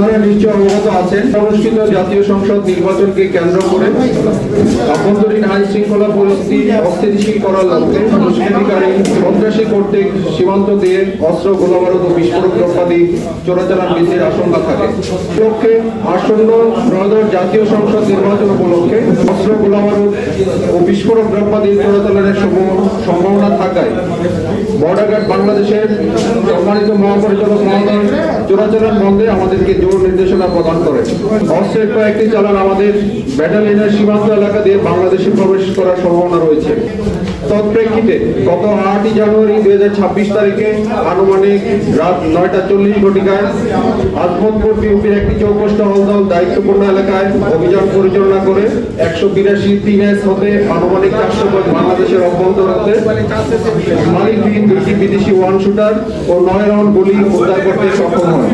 আপনারা নিশ্চয় অবগত আছেন, অনুষ্ঠিত জাতীয় সংসদ নির্বাচনকে কেন্দ্র করে আভ্যন্তরীণ আইন শৃঙ্খলা পরিস্থিতি অস্থিতিশীল করার লক্ষ্যে দুষ্কৃতিকারী সন্ত্রাসী কর্তৃক সীমান্ত দিয়ে অস্ত্র, গোলাবারুদ ও বিস্ফোরক দ্রব্যাদি চোরাচালান বৃদ্ধির আশঙ্কা থাকে। লক্ষ্যে আসন্ন ত্রয়োদশ জাতীয় সংসদ নির্বাচন উপলক্ষে অস্ত্র, গোলাবারুদ ও বিস্ফোরক দ্রব্যাদি চোরাচালানের সম্ভাবনা থাকায় বর্ডার গার্ড বাংলাদেশের সম্মানিত মহাপরিচালক মহোদয় চোরাচালান বন্ধে আমাদেরকে জোর নির্দেশনা প্রদান করেন। অস্ত্রের কয়েকটি চালান আমাদের ব্যাটালিয়নের সীমান্ত এলাকা দিয়ে বাংলাদেশে প্রবেশ করার সম্ভাবনা রয়েছে। তৎপ্রেক্ষিতে গত 8 জানুয়ারি 2026 তারিখে আনুমানিক রাত 9:40 ঘটিকায় আজমতপুর বিউপির একটি চৌকস টহল দল দায়িত্বপূর্ণ এলাকায় অভিযান পরিচালনা করে 182 3S হতে আনুমানিক 400 গজ বাংলাদেশের অভ্যন্তর হতে মালিকবিহীন 2টি বিদেশি ওয়ান শুটার ও 9 রাউন্ড গুলি উদ্ধার করতে সক্ষম হয়।